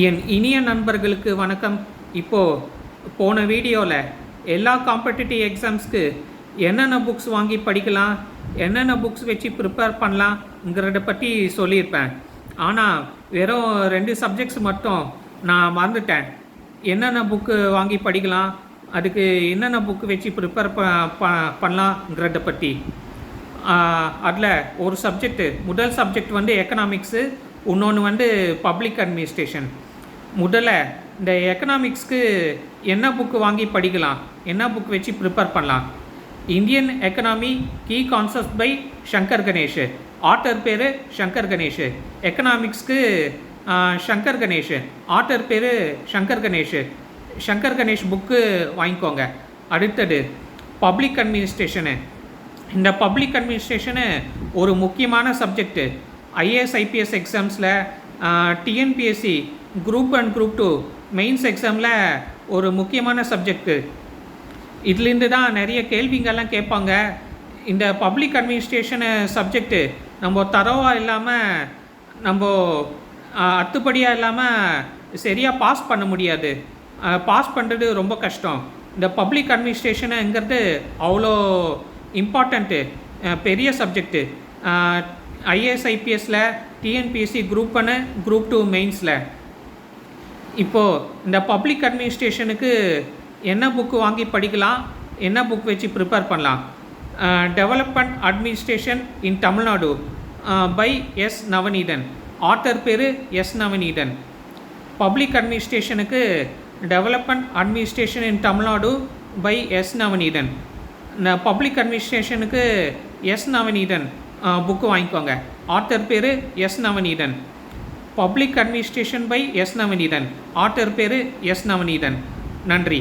என் இனிய நண்பர்களுக்கு வணக்கம். இப்போது போன வீடியோவில் எல்லா காம்படிட்டிவ் எக்ஸாம்ஸ்க்கு என்னென்ன புக்ஸ் வாங்கி படிக்கலாம், என்னென்ன புக்ஸ் வச்சு ப்ரிப்பேர் பண்ணலாங்கிறத பற்றி சொல்லியிருப்பேன். ஆனால் வெறும் 2 சப்ஜெக்ட்ஸ் மட்டும் நான் மறந்துட்டேன். என்னென்ன புக்கு வாங்கி படிக்கலாம், அதுக்கு என்னென்ன புக்கு வச்சு ப்ரிப்பேர் பண்ணலாங்கிறத பற்றி. அதில் ஒரு சப்ஜெக்டு, முதல் சப்ஜெக்ட் வந்து எக்கனாமிக்ஸு, இன்னொன்று பப்ளிக் அட்மினிஸ்ட்ரேஷன். முதல்ல இந்த எக்கனாமிக்ஸ்க்கு என்ன புக்கு வாங்கி படிக்கலாம், என்ன புக் வச்சு ப்ரிப்பேர் பண்ணலாம். Indian economy key concept by Shankar Ganesh. Author பேர் சங்கர் கணேஷ். எக்கனாமிக்ஸ்க்கு சங்கர் கணேஷ், ஆத்தர் பேர் சங்கர் கணேஷ். சங்கர் கணேஷ் புக்கு வாங்கிக்கோங்க. அடுத்தது பப்ளிக் அட்மினிஸ்ட்ரேஷனு. இந்த பப்ளிக் அட்மினிஸ்ட்ரேஷனு ஒரு முக்கியமான சப்ஜெக்டு. ஐஏஎஸ் ஐபிஎஸ் எக்ஸாம்ஸில், டிஎன்பிஎஸ்சி குரூப் 1 குரூப் 2 மெயின்ஸ் எக்ஸாமில் ஒரு முக்கியமான சப்ஜெக்டு. இதுலேருந்து தான் நிறைய கேள்விங்கள்லாம் கேட்பாங்க. இந்த பப்ளிக் அட்மினிஸ்ட்ரேஷனு சப்ஜெக்டு நம்ம தரோவாக இல்லாமல், நம்ம அத்துப்படியாக இல்லாமல் சரியாக பாஸ் பண்ண முடியாது. பாஸ் பண்ணுறது ரொம்ப கஷ்டம். இந்த பப்ளிக் அட்மினிஸ்ட்ரேஷனுங்கிறது அவ்வளோ இம்பார்ட்டண்ட்டு, பெரிய சப்ஜெக்டு. ஐஏஎஸ் ஐபிஎஸ்சில், டிஎன்பிஎஸ்சி குரூப் 1 குரூப் 2 மெயின்ஸில். இப்போது இந்த பப்ளிக் அட்மினிஸ்ட்ரேஷனுக்கு என்ன புக்கு வாங்கி படிக்கலாம், என்ன புக் வச்சு ப்ரிப்பேர் பண்ணலாம். Development administration in Tamil Nadu by S Navaneethan. Author பேர் எஸ் நவநீதன். பப்ளிக் அட்மினிஸ்ட்ரேஷனுக்கு development administration in Tamil Nadu by S Navaneethan. Public அட்மினிஸ்ட்ரேஷனுக்கு எஸ் நவநீதன் புக்கு வாங்கிக்கோங்க. ஆத்தர் பேர் S Navaneethan. Public administration by S Navaneethan. Author பேர் எஸ் நவநீதன். நன்றி.